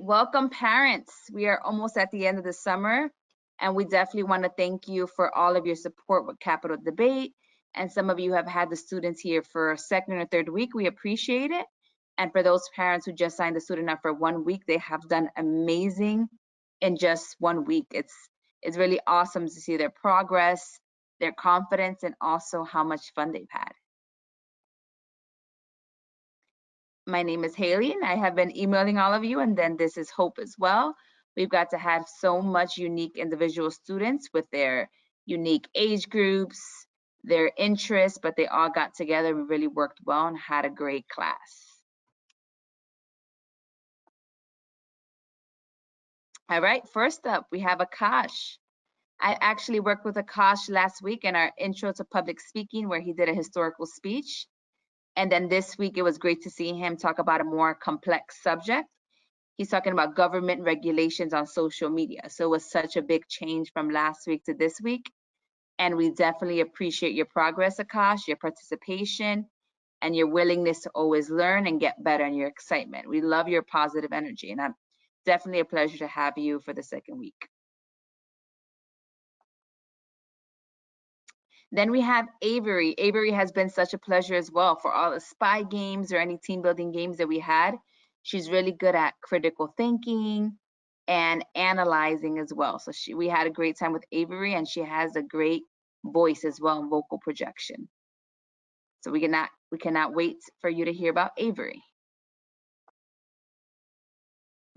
welcome parents. We are almost at the end of the summer, and we definitely want to thank you for all of your support with Capital Debate. And some of you have had the students here for a second or third week. We appreciate it. And for those parents who just signed the student up for 1 week, they have done amazing in just 1 week. It's really awesome to see their progress, their confidence, and also how much fun they've had. My name is Hailey, and I have been emailing all of you, and then this is Hope as well. We've got to have so much unique individual students with their unique age groups, their interests, but they all got together and really worked well and had a great class. All right, first up, we have Akash. I actually worked with Akash last week in our intro to public speaking where he did a historical speech. And then this week, it was great to see him talk about a more complex subject. He's talking about government regulations on social media. So it was such a big change from last week to this week. And we definitely appreciate your progress, Akash, your participation, and your willingness to always learn and get better and your excitement. We love your positive energy. And I'm definitely a pleasure to have you for the second week. Then we have Avery. Avery has been such a pleasure as well for all the spy games or any team building games that we had. She's really good at critical thinking and analyzing as well. So we had a great time with Avery, and she has a great voice as well and vocal projection. So we cannot wait for you to hear about Avery.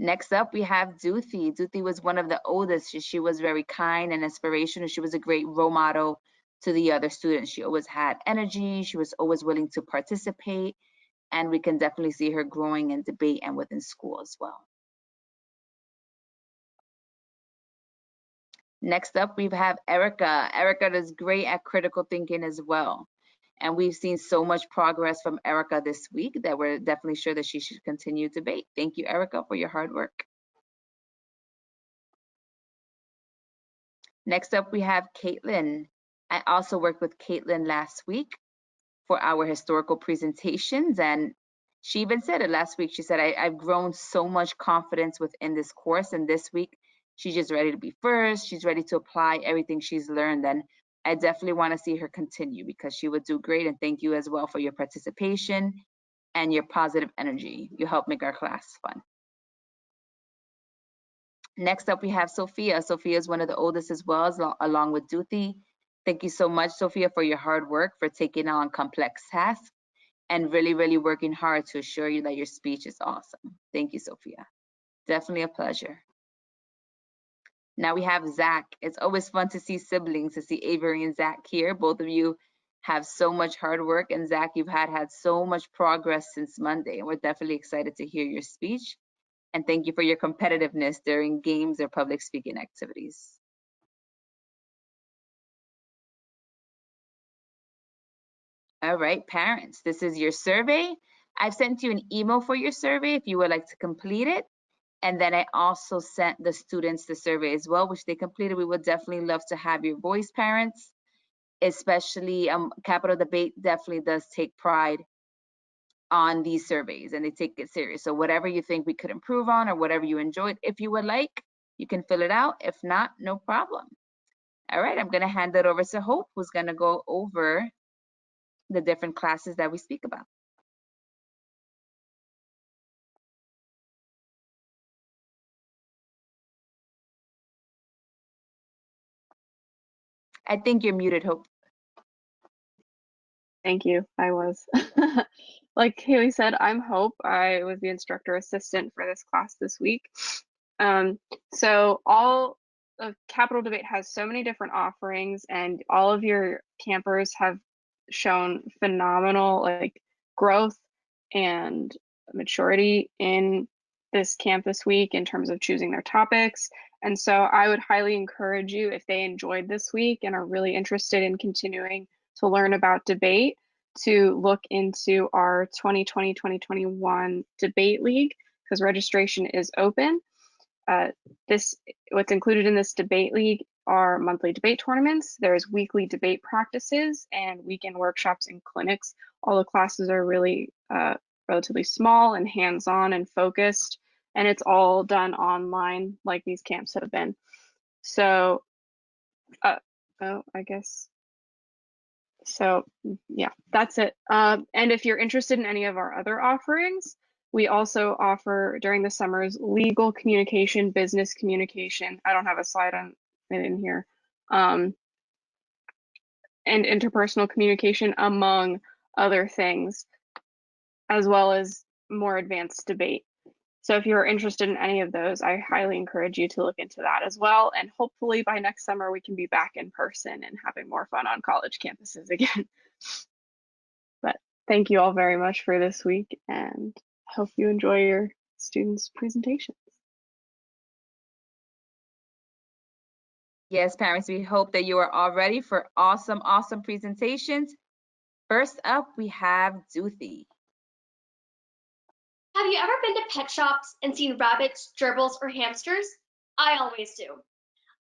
Next up, we have Duthi. Duthi was one of the oldest. She was very kind and inspirational. She was a great role model to the other students. She always had energy. She was always willing to participate. And we can definitely see her growing in debate and within school as well. Next up, we have Erica. Erica is great at critical thinking as well. And we've seen so much progress from Erica this week that we're definitely sure that she should continue debate. Thank you, Erica, for your hard work. Next up, we have Caitlin. I also worked with Caitlin last week for our historical presentations, and she even said it last week. She said, I've grown so much confidence within this course, and this week she's just ready to be first. She's ready to apply everything she's learned, and I definitely want to see her continue because she would do great. And thank you as well for your participation and your positive energy. You help make our class fun. Next up, we have Sophia. Sophia is one of the oldest as well, along with Duthi. Thank you so much, Sophia, for your hard work, for taking on complex tasks, and really, really working hard to assure you that your speech is awesome. Thank you, Sophia. Definitely a pleasure. Now we have Zach. It's always fun to see siblings, to see Avery and Zach here. Both of you have so much hard work, and Zach, you've had so much progress since Monday, and we're definitely excited to hear your speech. And thank you for your competitiveness during games or public speaking activities. All right, parents, this is your survey. I've sent you an email for your survey if you would like to complete it. And then I also sent the students the survey as well, which they completed. We would definitely love to have your voice, parents, especially Capital Debate definitely does take pride on these surveys, and they take it serious. So whatever you think we could improve on or whatever you enjoyed, if you would like, you can fill it out. If not, no problem. All right, I'm going to hand it over to Hope, who's going to go over the different classes that we speak about. I think you're muted, Hope. Thank you. I was. Like Hailey said, I'm Hope. I was the instructor assistant for this class this week. So all of Capital Debate has so many different offerings, and all of your campers have shown phenomenal growth and maturity in this camp this week in terms of choosing their topics. And so I would highly encourage you, if they enjoyed this week and are really interested in continuing to learn about debate, to look into our 2020-2021 debate league, because registration is open. What's included in this debate league are monthly debate tournaments. There's weekly debate practices and weekend workshops and clinics. All the classes are really relatively small and hands-on and focused, and it's all done online like these camps have been. So, I guess. So yeah, that's it. And if you're interested in any of our other offerings, we also offer during the summers legal communication, business communication. I don't have a slide on it in here. And interpersonal communication, among other things, as well as more advanced debate. So if you're interested in any of those, I highly encourage you to look into that as well. And hopefully by next summer, we can be back in person and having more fun on college campuses again. But thank you all very much for this week, and hope you enjoy your students' presentations. Yes, parents, we hope that you are all ready for awesome, awesome presentations. First up, we have Zuthi. Have you ever been to pet shops and seen rabbits, gerbils, or hamsters? I always do.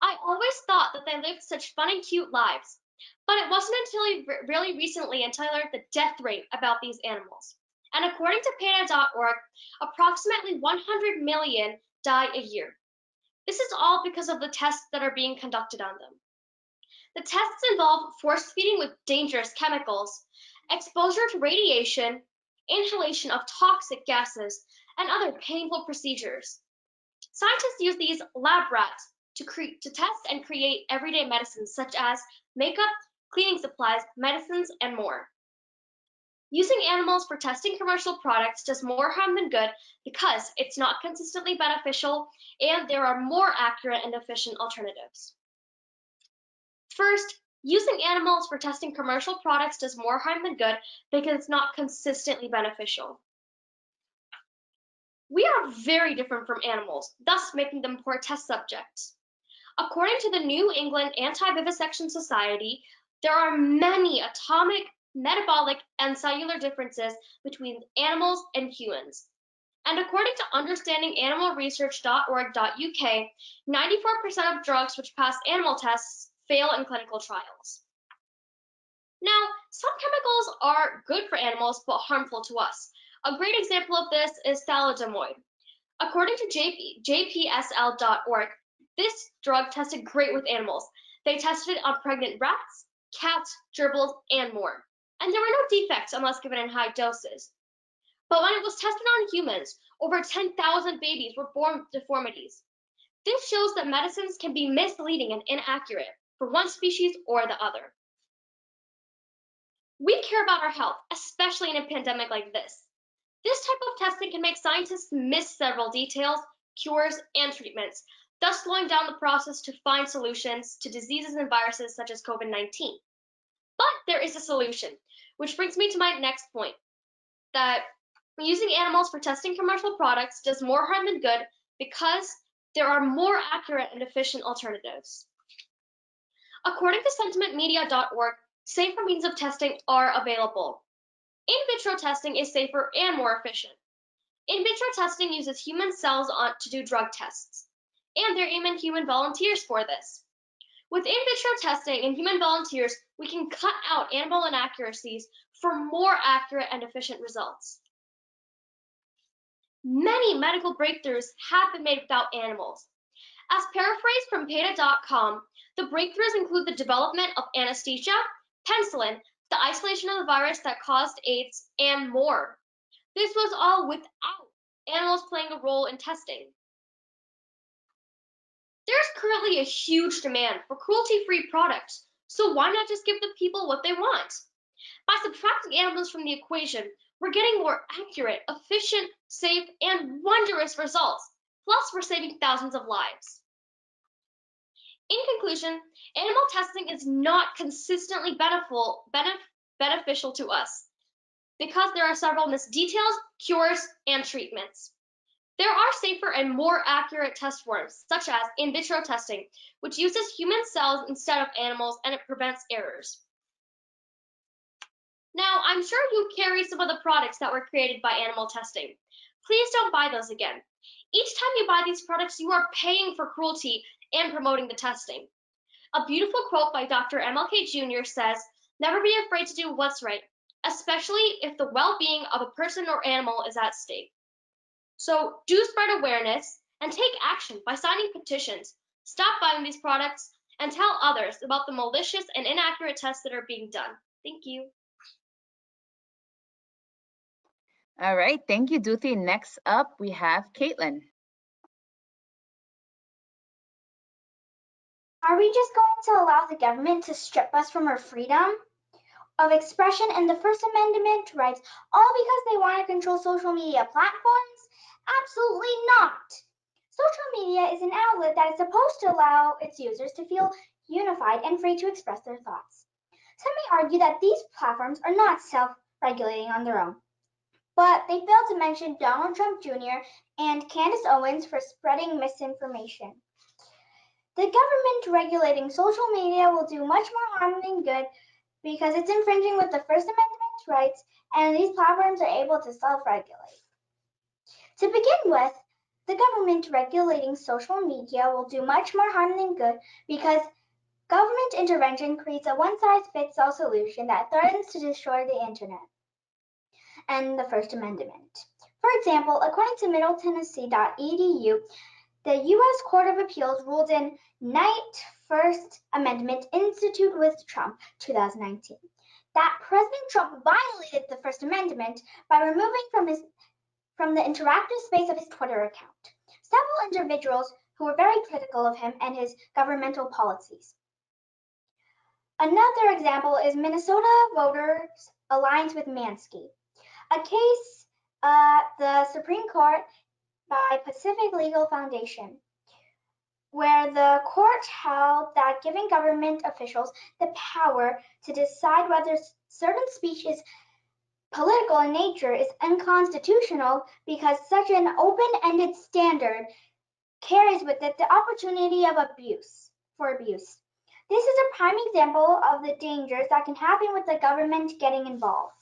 I always thought that they lived such fun and cute lives, but it wasn't until really recently until I learned the death rate about these animals. And according to PETA.org, approximately 100 million die a year. This is all because of the tests that are being conducted on them. The tests involve force feeding with dangerous chemicals, exposure to radiation, inhalation of toxic gases, and other painful procedures. Scientists use these lab rats to test and create everyday medicines such as makeup, cleaning supplies, medicines, and more. Using animals for testing commercial products does more harm than good because it's not consistently beneficial and there are more accurate and efficient alternatives. First, using animals for testing commercial products does more harm than good because it's not consistently beneficial. We are very different from animals, thus making them poor test subjects. According to the New England Anti-Vivisection Society, there are many atomic, metabolic, and cellular differences between animals and humans. And according to understandinganimalresearch.org.uk, 94% of drugs which pass animal tests fail in clinical trials. Now, some chemicals are good for animals but harmful to us. A great example of this is thalidomide. According to JPSL.org, this drug tested great with animals. They tested it on pregnant rats, cats, gerbils, and more. And there were no defects unless given in high doses. But when it was tested on humans, over 10,000 babies were born with deformities. This shows that medicines can be misleading and inaccurate for one species or the other. We care about our health, especially in a pandemic like this. This type of testing can make scientists miss several details, cures, and treatments, thus slowing down the process to find solutions to diseases and viruses such as COVID-19. But there is a solution, which brings me to my next point, that using animals for testing commercial products does more harm than good because there are more accurate and efficient alternatives. According to sentimentmedia.org, safer means of testing are available. In vitro testing is safer and more efficient. In vitro testing uses human cells to do drug tests, and they're aiming human volunteers for this. With in vitro testing in human volunteers, we can cut out animal inaccuracies for more accurate and efficient results. Many medical breakthroughs have been made without animals. As paraphrased from PETA.com, the breakthroughs include the development of anesthesia, penicillin, the isolation of the virus that caused AIDS, and more. This was all without animals playing a role in testing. There's currently a huge demand for cruelty-free products, so why not just give the people what they want? By subtracting animals from the equation, we're getting more accurate, efficient, safe, and wondrous results. Plus, we're saving thousands of lives. In conclusion, animal testing is not consistently beneficial to us because there are several missed details, cures, and treatments. There are safer and more accurate test forms, such as in vitro testing, which uses human cells instead of animals, and it prevents errors. Now, I'm sure you carry some of the products that were created by animal testing. Please don't buy those again. Each time you buy these products, you are paying for cruelty and promoting the testing. A beautiful quote by Dr. MLK Jr. says, "Never be afraid to do what's right, especially if the well-being of a person or animal is at stake." So do spread awareness and take action by signing petitions. Stop buying these products and tell others about the malicious and inaccurate tests that are being done. Thank you. All right, thank you, Duthi. Next up, we have Caitlin. Are we just going to allow the government to strip us from our freedom of expression and the First Amendment rights, all because they want to control social media platforms? Absolutely not. Social media is an outlet that is supposed to allow its users to feel unified and free to express their thoughts. Some may argue that these platforms are not self-regulating on their own, but they fail to mention Donald Trump Jr. and Candace Owens for spreading misinformation. The government regulating social media will do much more harm than good because it's infringing with the First Amendment rights, and these platforms are able to self-regulate. To begin with, the government regulating social media will do much more harm than good because government intervention creates a one-size-fits-all solution that threatens to destroy the internet and the First Amendment. For example, according to middletennessee.edu, the U.S. Court of Appeals ruled in Knight First Amendment Institute with Trump 2019 that President Trump violated the First Amendment by removing from the interactive space of his Twitter account several individuals who were very critical of him and his governmental policies. Another example is Minnesota Voters Alliance with Mansky, a case at the Supreme Court by Pacific Legal Foundation, where the court held that giving government officials the power to decide whether certain speech is political in nature is unconstitutional because such an open-ended standard carries with it the opportunity of abuse. This is a prime example of the dangers that can happen with the government getting involved.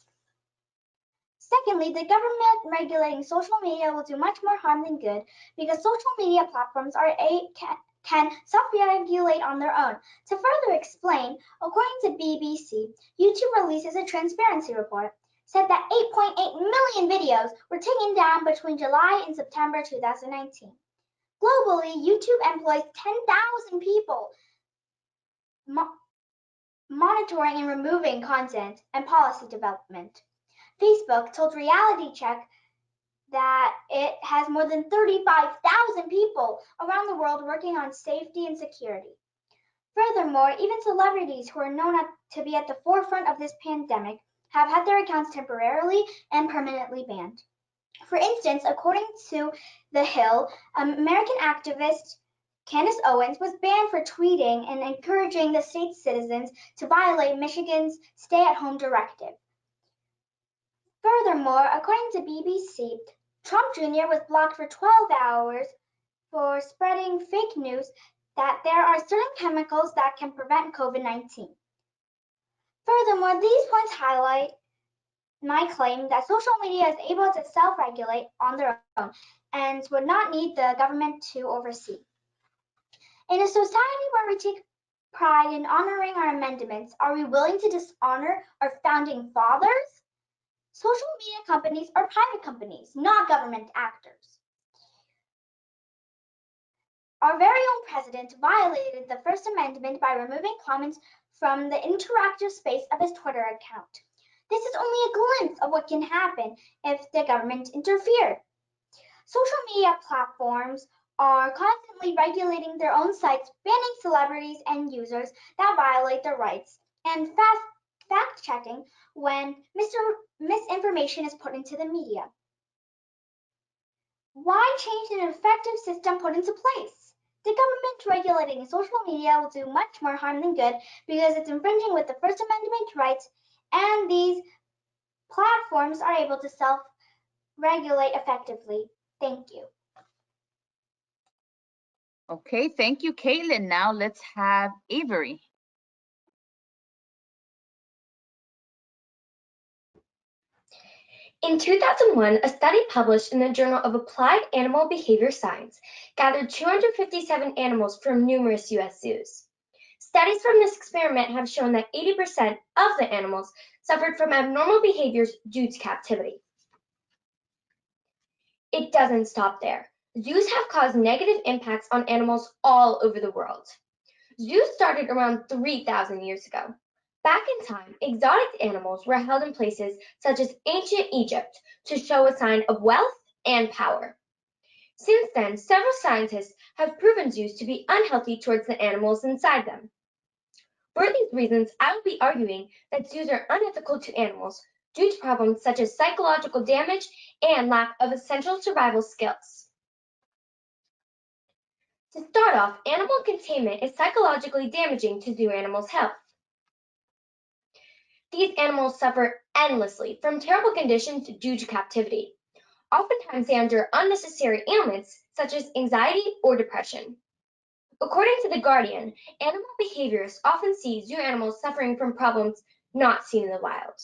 Secondly, the government regulating social media will do much more harm than good because social media platforms can self-regulate on their own. To further explain, according to BBC, YouTube releases a transparency report said that 8.8 million videos were taken down between July and September 2019. Globally, YouTube employs 10,000 people monitoring and removing content and policy development. Facebook told Reality Check that it has more than 35,000 people around the world working on safety and security. Furthermore, even celebrities who are known to be at the forefront of this pandemic have had their accounts temporarily and permanently banned. For instance, according to The Hill, American activist Candace Owens was banned for tweeting and encouraging the state's citizens to violate Michigan's stay-at-home directive. Furthermore, according to BBC, Trump Jr. was blocked for 12 hours for spreading fake news that there are certain chemicals that can prevent COVID-19. Furthermore, these points highlight my claim that social media is able to self-regulate on their own and would not need the government to oversee. In a society where we take pride in honoring our amendments, are we willing to dishonor our founding fathers? Social media companies are private companies, not government actors. Our very own president violated the First Amendment by removing comments from the interactive space of his Twitter account. This is only a glimpse of what can happen if the government interfered. Social media platforms are constantly regulating their own sites, banning celebrities and users that violate their rights, and fact-checking when misinformation is put into the media. Why change an effective system put into place? The government regulating social media will do much more harm than good because it's infringing with the First Amendment rights, and these platforms are able to self-regulate effectively. Thank you. Okay, thank you, Caitlin. Now let's have Avery. In 2001, a study published in the Journal of Applied Animal Behavior Science gathered 257 animals from numerous U.S. zoos. Studies from this experiment have shown that 80% of the animals suffered from abnormal behaviors due to captivity. It doesn't stop there. Zoos have caused negative impacts on animals all over the world. Zoos started around 3,000 years ago. Back in time, exotic animals were held in places such as ancient Egypt to show a sign of wealth and power. Since then, several scientists have proven zoos to be unhealthy towards the animals inside them. For these reasons, I will be arguing that zoos are unethical to animals due to problems such as psychological damage and lack of essential survival skills. To start off, animal containment is psychologically damaging to zoo animals' health. These animals suffer endlessly from terrible conditions due to captivity. Oftentimes, they endure unnecessary ailments such as anxiety or depression. According to The Guardian, animal behaviorists often see zoo animals suffering from problems not seen in the wild,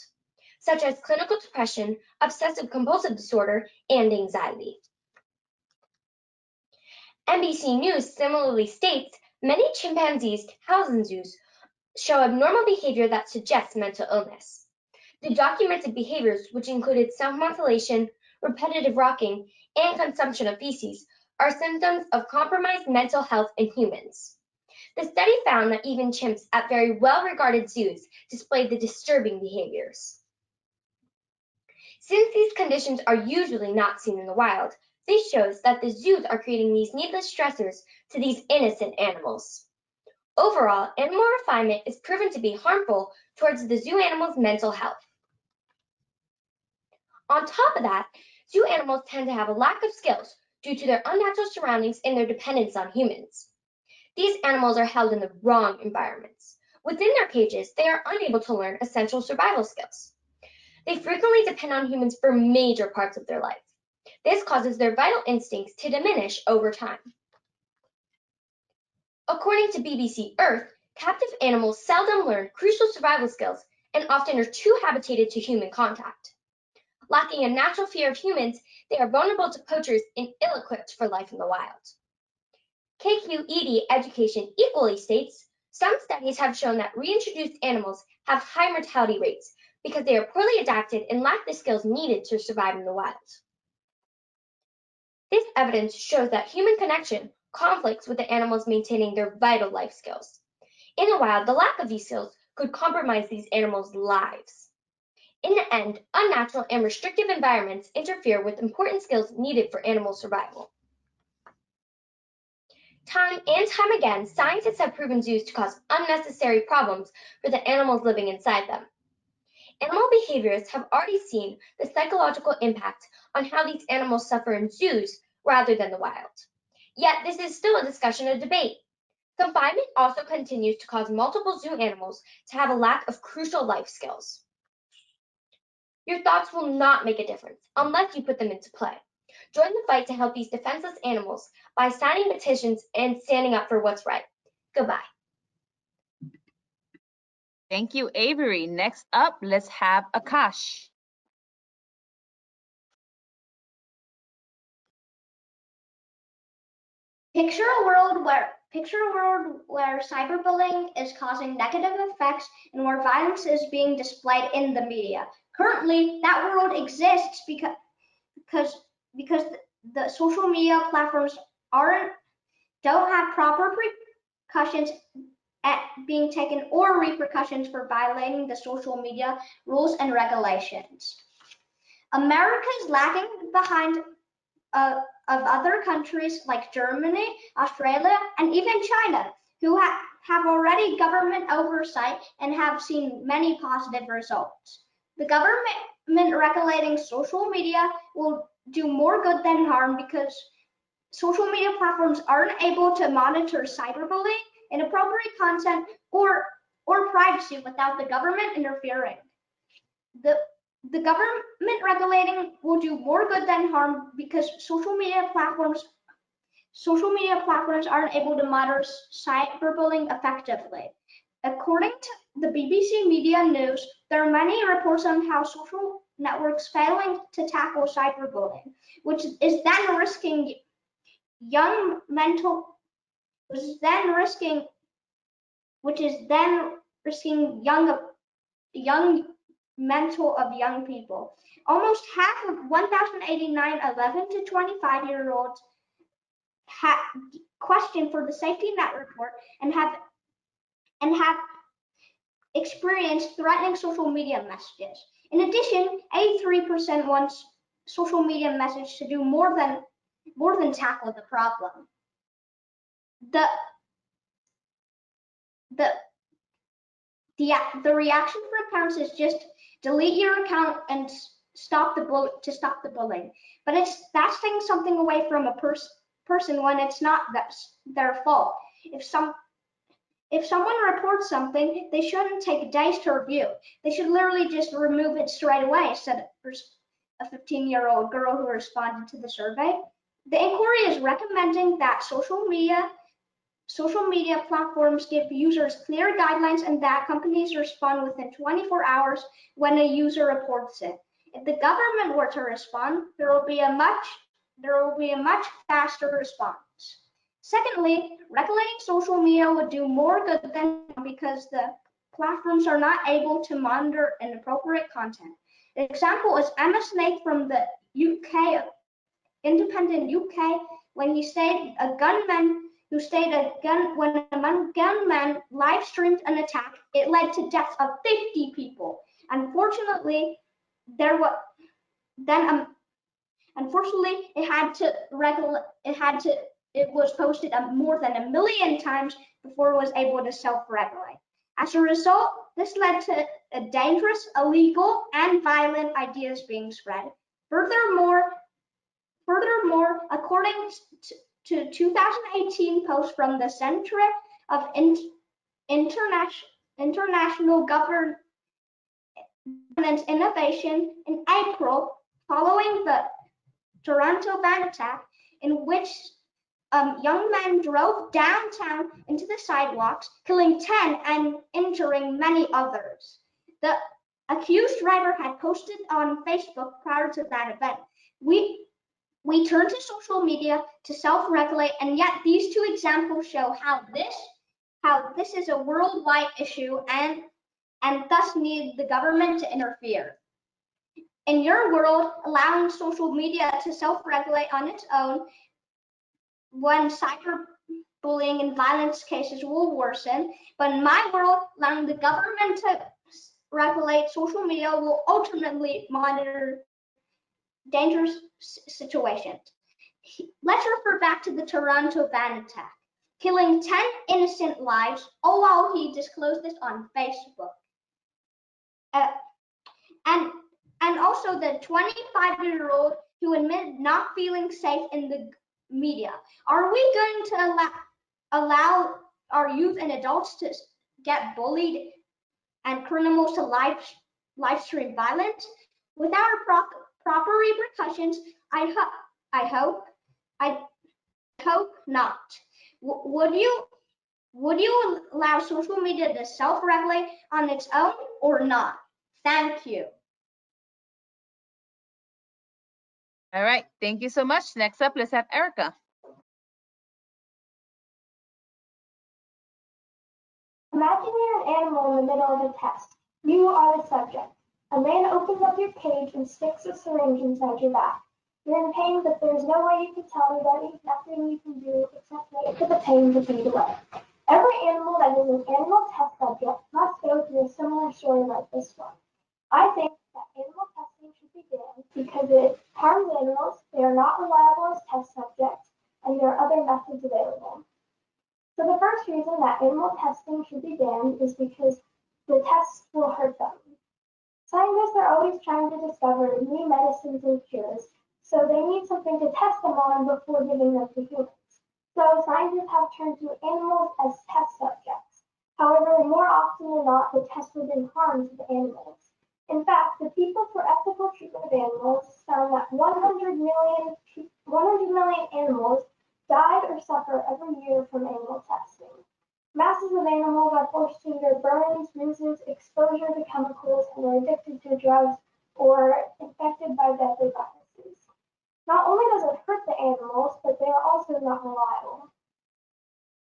such as clinical depression, obsessive compulsive disorder, and anxiety. NBC News similarly states many chimpanzees housed in zoos show abnormal behavior that suggests mental illness. The documented behaviors, which included self-mutilation, repetitive rocking, and consumption of feces, are symptoms of compromised mental health in humans. The study found that even chimps at very well-regarded zoos displayed the disturbing behaviors. Since these conditions are usually not seen in the wild, this shows that the zoos are creating these needless stressors to these innocent animals. Overall, animal refinement is proven to be harmful towards the zoo animal's mental health. On top of that, zoo animals tend to have a lack of skills due to their unnatural surroundings and their dependence on humans. These animals are held in the wrong environments. Within their cages, they are unable to learn essential survival skills. They frequently depend on humans for major parts of their life. This causes their vital instincts to diminish over time. According to BBC Earth, captive animals seldom learn crucial survival skills and often are too habituated to human contact. Lacking a natural fear of humans, they are vulnerable to poachers and ill-equipped for life in the wild. KQED Education equally states, some studies have shown that reintroduced animals have high mortality rates because they are poorly adapted and lack the skills needed to survive in the wild. This evidence shows that human connection conflicts with the animals maintaining their vital life skills. In the wild, the lack of these skills could compromise these animals' lives. In the end, unnatural and restrictive environments interfere with important skills needed for animal survival. Time and time again, scientists have proven zoos to cause unnecessary problems for the animals living inside them. Animal behaviorists have already seen the psychological impact on how these animals suffer in zoos rather than the wild. Yet this is still a discussion and debate. Confinement also continues to cause multiple zoo animals to have a lack of crucial life skills. Your thoughts will not make a difference unless you put them into play. Join the fight to help these defenseless animals by signing petitions and standing up for what's right. Goodbye. Thank you, Avery. Next up, let's have Akash. Picture a world where cyberbullying is causing negative effects and where violence is being displayed in the media. Currently, that world exists because the social media platforms don't have proper precautions at being taken or repercussions for violating the social media rules and regulations. America is lagging behind of other countries like Germany, Australia, and even China, who have already government oversight and have seen many positive results. The government regulating social media will do more good than harm because social media platforms aren't able to monitor cyberbullying, inappropriate content, or privacy without the government interfering. The government regulating will do more good than harm because social media platforms aren't able to monitor cyberbullying effectively. According to the BBC Media News, there are many reports on how social networks failing to tackle cyberbullying, which is then risking young mental young mental of young people. Almost half of 1,089 11 to 25-year-olds questioned for the safety net report and have experienced threatening social media messages. In addition, 83% wants social media message to do more than tackle the problem. The reaction from parents is just delete your account and stop the bullying. But that's taking something away from a person when it's not their fault. If someone reports something, they shouldn't take days to review. They should literally just remove it straight away, said a 15-year-old girl who responded to the survey. The inquiry is recommending that social media platforms give users clear guidelines and that companies respond within 24 hours when a user reports it. If the government were to respond, there will be a much faster response. Secondly, regulating social media would do more good than harm because the platforms are not able to monitor inappropriate content. The example is Emma Snake from the UK, independent UK, when a gunman live streamed an attack, it led to deaths of 50 people. Unfortunately, it was posted more than 1 million times before it was able to self-regulate. As a result, this led to dangerous, illegal, and violent ideas being spread. Furthermore, according to 2018 post from the Center of International Governance Innovation in April, following the Toronto van attack, in which young men drove downtown into the sidewalks, killing 10 and injuring many others. The accused driver had posted on Facebook prior to that event. We turn to social media to self-regulate, and yet these two examples show how this is a worldwide issue and thus need the government to interfere. In your world, allowing social media to self-regulate on its own when cyberbullying and violence cases will worsen, but in my world, allowing the government to regulate social media will ultimately monitor dangerous situations. Let's refer back to the Toronto van attack, killing 10 innocent lives, all while he disclosed this on Facebook. And also the 25-year-old who admitted not feeling safe in the media. Are we going to allow our youth and adults to get bullied and criminals to live stream violence without proper repercussions? I hope not. Would you allow social media to self-regulate on its own or not? Thank you. All right, thank you so much. Next up, let's have Erica. Imagine you're an animal in the middle of a test. You are the subject. A man opens up your cage and sticks a syringe inside your back. You're in pain, but there's no way you can tell me that there's nothing you can do except wait for the pain to fade away. Every animal that is an animal test subject must go through a similar story like this one. I think that animal testing should be banned because it harms animals, they are not reliable as test subjects, and there are other methods available. So the first reason that animal testing should be banned is because the tests will hurt them. Scientists are always trying to discover new medicines and cures, so they need something to test them on before giving them to humans. So scientists have turned to animals as test subjects. However, more often than not, the tests will bring harm to the animals. In fact, the People for Ethical Treatment of Animals found that 100 million animals died or suffer every year from animal testing. Masses of animals are forced to endure burns, bruises, exposure to chemicals, and are addicted to drugs or infected by deadly viruses. Not only does it hurt the animals, but they are also not reliable.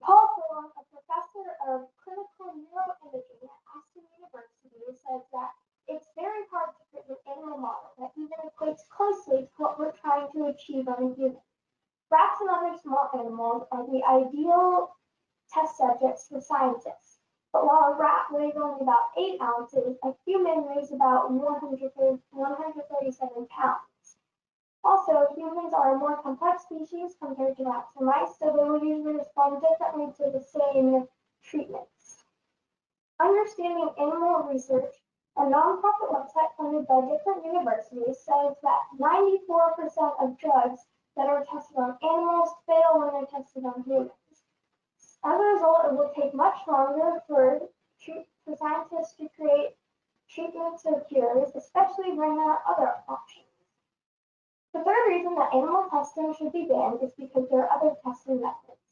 Paul Furlong, a professor of clinical neuroimaging at Aston University, says that it's very hard to create an animal model that even equates closely to what we're trying to achieve on a human. Rats and other small animals are the ideal test subjects for scientists. But while a rat weighs only about 8 ounces, a human weighs about 137 pounds. Also, humans are a more complex species compared to rats and mice, so they will usually respond differently to the same treatments. Understanding Animal Research, a nonprofit website funded by different universities, says that 94% of drugs that are tested on animals fail when they're tested on humans. As a result, it will take much longer for scientists to create treatments or cures, especially when there are other options. The third reason that animal testing should be banned is because there are other testing methods.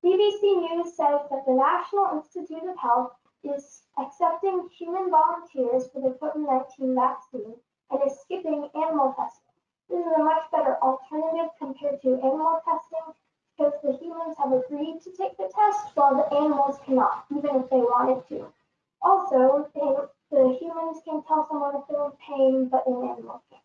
BBC News says that the National Institute of Health is accepting human volunteers for the COVID-19 vaccine and is skipping animal testing. This is a much better alternative compared to animal testing because the humans have agreed to take the test while the animals cannot, even if they wanted to. Also, the humans can tell someone if they're in pain, but an animal can't.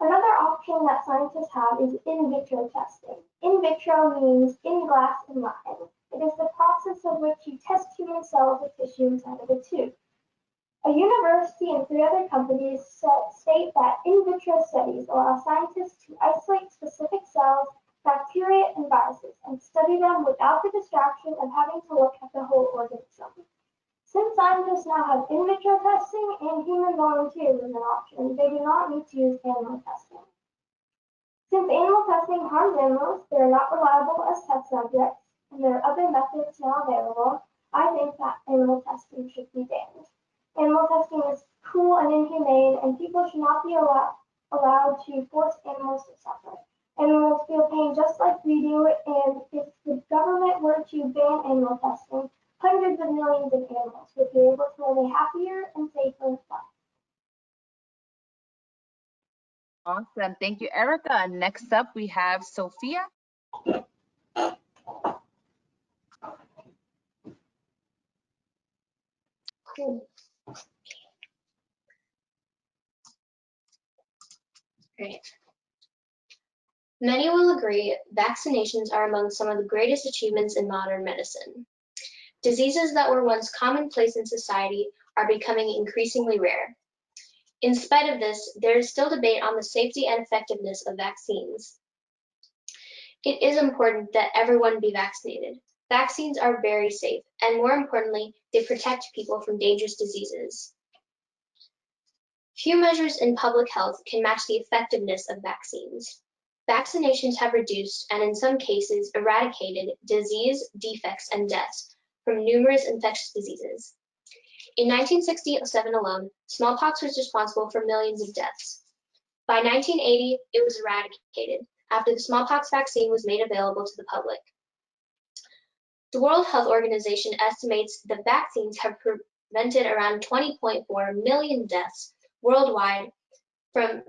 Another option that scientists have is in vitro testing. In vitro means in glass in Latin. It is the process of which you test human cells or tissue inside of a tube. A university and 3 other companies state that in vitro studies allow scientists to isolate specific cells, bacteria, and viruses, and study them without the distraction of having to look at the whole organism. Since scientists now have in vitro testing and human volunteers as an option, they do not need to use animal testing. Since animal testing harms animals, they are not reliable as test subjects, and there are other methods now available, I think that animal testing should be banned. Animal testing is cruel and inhumane, and people should not be allowed to force animals to suffer. Animals feel pain just like we do, and if the government were to ban animal testing, hundreds of millions of animals would be able to live a happier and safer life. Awesome. Thank you, Erica. Next up, we have Sophia. Cool. Great. Many will agree vaccinations are among some of the greatest achievements in modern medicine. Diseases that were once commonplace in society are becoming increasingly rare. In spite of this, there is still debate on the safety and effectiveness of vaccines. It is important that everyone be vaccinated. Vaccines are very safe, and more importantly, they protect people from dangerous diseases. Few measures in public health can match the effectiveness of vaccines. Vaccinations have reduced, and in some cases eradicated, disease, defects, and deaths from numerous infectious diseases. In 1967 alone, smallpox was responsible for millions of deaths. By 1980, it was eradicated after the smallpox vaccine was made available to the public. The World Health Organization estimates that vaccines have prevented around 20.4 million deaths worldwide from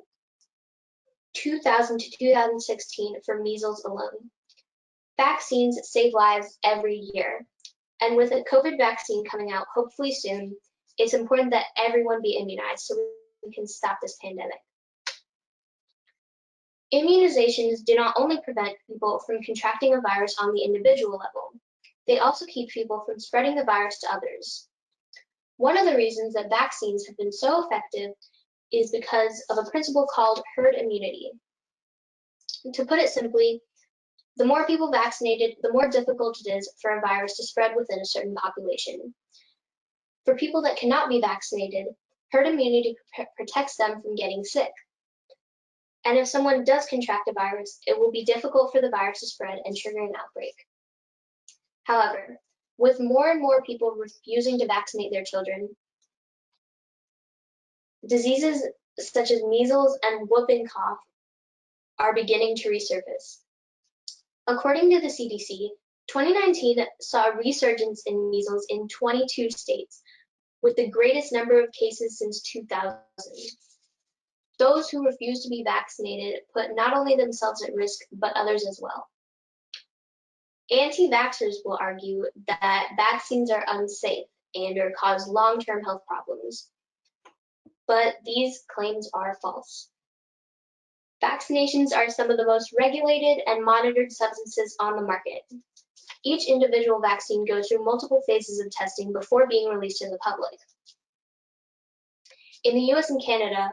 2000 to 2016 for measles alone. Vaccines save lives every year, and with a COVID vaccine coming out hopefully soon, it's important that everyone be immunized so we can stop this pandemic. Immunizations do not only prevent people from contracting a virus on the individual level, they also keep people from spreading the virus to others. One of the reasons that vaccines have been so effective is because of a principle called herd immunity. To put it simply, the more people vaccinated, the more difficult it is for a virus to spread within a certain population. For people that cannot be vaccinated, herd immunity protects them from getting sick. And if someone does contract a virus, it will be difficult for the virus to spread and trigger an outbreak. However, with more and more people refusing to vaccinate their children, diseases such as measles and whooping cough are beginning to resurface. According to the CDC, 2019 saw a resurgence in measles in 22 states, with the greatest number of cases since 2000. Those who refuse to be vaccinated put not only themselves at risk, but others as well. Anti-vaxxers will argue that vaccines are unsafe and or cause long-term health problems. but these claims are false. Vaccinations are some of the most regulated and monitored substances on the market. Each individual vaccine goes through multiple phases of testing before being released to the public. In the US and Canada,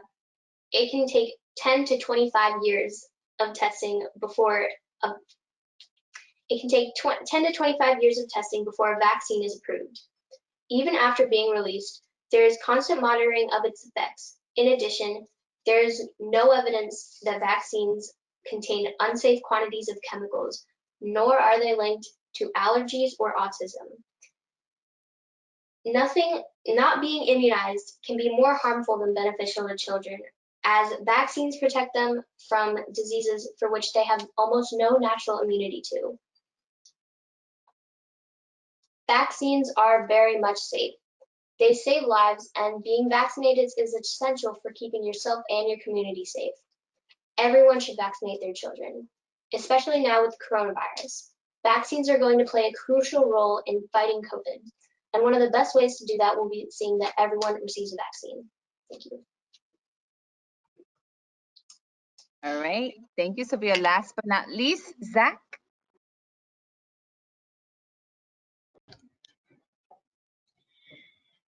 it can take 10 to 25 years of testing before it can take 10 to 25 years of testing before a vaccine is approved. Even after being released, there is constant monitoring of its effects. In addition, there is no evidence that vaccines contain unsafe quantities of chemicals, nor are they linked to allergies or autism. Not being immunized can be more harmful than beneficial to children, as vaccines protect them from diseases for which they have almost no natural immunity to. Vaccines are very much safe. They save lives, and being vaccinated is essential for keeping yourself and your community safe. Everyone should vaccinate their children, especially now with coronavirus. Vaccines are going to play a crucial role in fighting COVID, and one of the best ways to do that will be seeing that everyone receives a vaccine. Thank you. All right. Thank you, Sophia. Last but not least, Zach.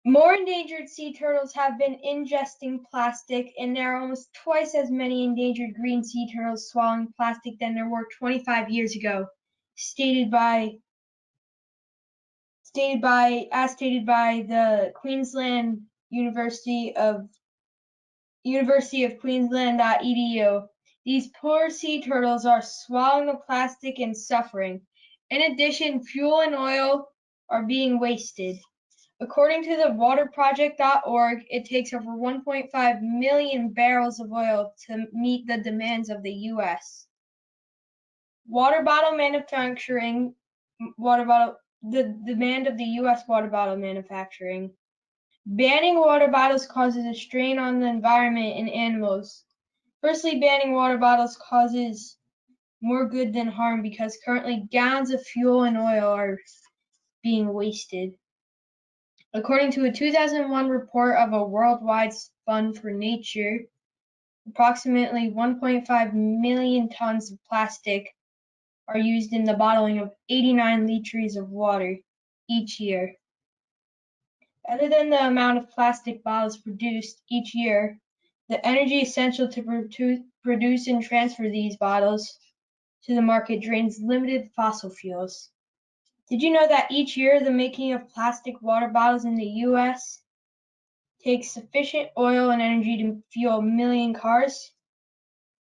More endangered sea turtles have been ingesting plastic, and there are almost twice as many endangered green sea turtles swallowing plastic than there were 25 years ago, stated by the Queensland University of Queensland.edu. These poor sea turtles are swallowing the plastic and suffering. In addition, fuel and oil are being wasted. According to the waterproject.org, it takes over 1.5 million barrels of oil to meet the demands of the U.S. The demand of the U.S. water bottle manufacturing. Banning water bottles causes a strain on the environment and animals. Firstly, banning water bottles causes more good than harm because currently gallons of fuel and oil are being wasted. According to a 2001 report of a worldwide fund for nature, approximately 1.5 million tons of plastic are used in the bottling of 89 liters of water each year. Other than the amount of plastic bottles produced each year, the energy essential to produce and transfer these bottles to the market drains limited fossil fuels. Did you know that each year the making of plastic water bottles in the U.S. takes sufficient oil and energy to fuel a million cars?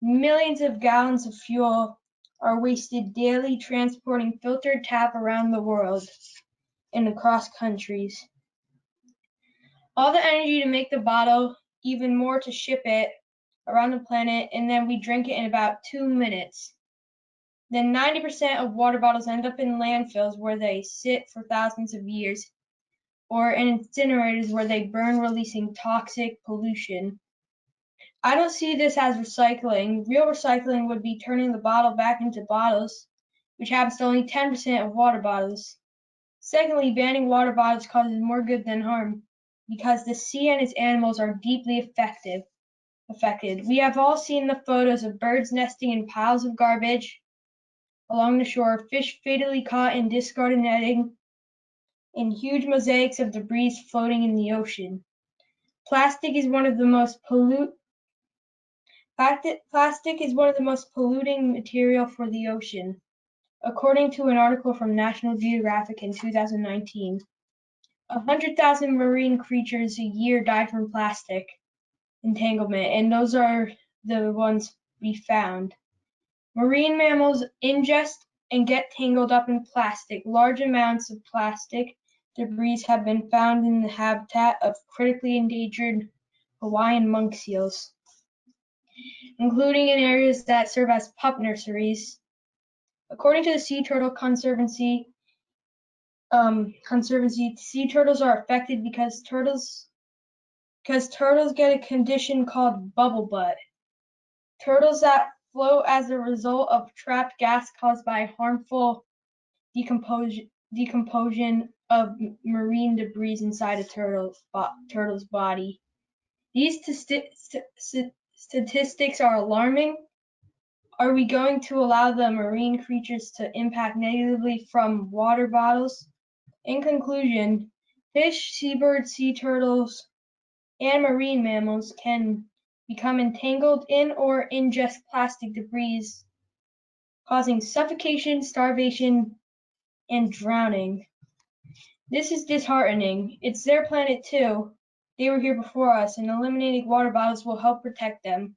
Millions of gallons of fuel are wasted daily transporting filtered tap around the world and across countries. All the energy to make the bottle, even more to ship it around the planet, and then we drink it in about 2 minutes. Then 90% of water bottles end up in landfills where they sit for thousands of years, or in incinerators where they burn, releasing toxic pollution. I don't see this as recycling. Real recycling would be turning the bottle back into bottles, which happens to only 10% of water bottles. Secondly, banning water bottles causes more good than harm, because the sea and its animals are deeply affected. We have all seen the photos of birds nesting in piles of garbage along the shore, fish fatally caught in discarded netting, and huge mosaics of debris floating in the ocean. Plastic is one of the most polluting material for the ocean, according to an article from National Geographic in 2019. 100,000 marine creatures a year die from plastic entanglement, and those are the ones we found. Marine mammals ingest and get tangled up in plastic. Large amounts of plastic debris have been found in the habitat of critically endangered Hawaiian monk seals, including in areas that serve as pup nurseries. According to the Sea Turtle Conservancy, sea turtles are affected because turtles get a condition called bubble butt. Turtles that float as a result of trapped gas caused by harmful decomposition of marine debris inside a turtle's body. These statistics are alarming. Are we going to allow the marine creatures to impact negatively from water bottles? In conclusion, fish, seabirds, sea turtles, and marine mammals can become entangled in or ingest plastic debris, causing suffocation, starvation, and drowning. This is disheartening. It's their planet too. They were here before us, and eliminating water bottles will help protect them.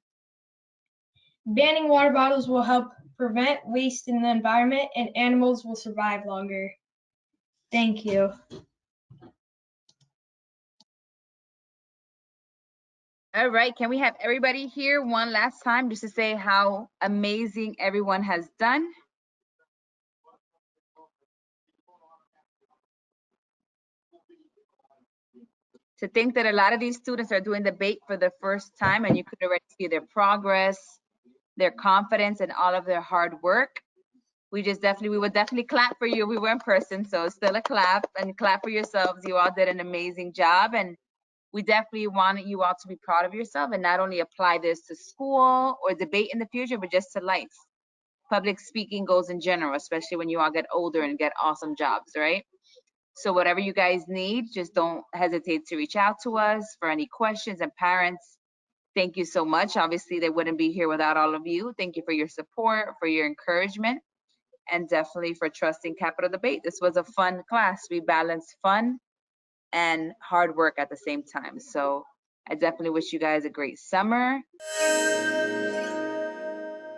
Banning water bottles will help prevent waste in the environment, and animals will survive longer. Thank you. All right, can we have everybody here one last time just to say how amazing everyone has done? To think that a lot of these students are doing the debate for the first time, and you could already see their progress, their confidence, and all of their hard work. We would definitely clap for you. We were in person, so still a clap, and clap for yourselves. You all did an amazing job, and we definitely want you all to be proud of yourself and not only apply this to school or debate in the future, but just to life. Public speaking goes in general, especially when you all get older and get awesome jobs, right? So whatever you guys need, just don't hesitate to reach out to us for any questions. And parents, thank you so much. Obviously, they wouldn't be here without all of you. Thank you for your support, for your encouragement, and definitely for trusting Capital Debate. This was a fun class. We balanced fun and hard work at the same time. So I definitely wish you guys a great summer.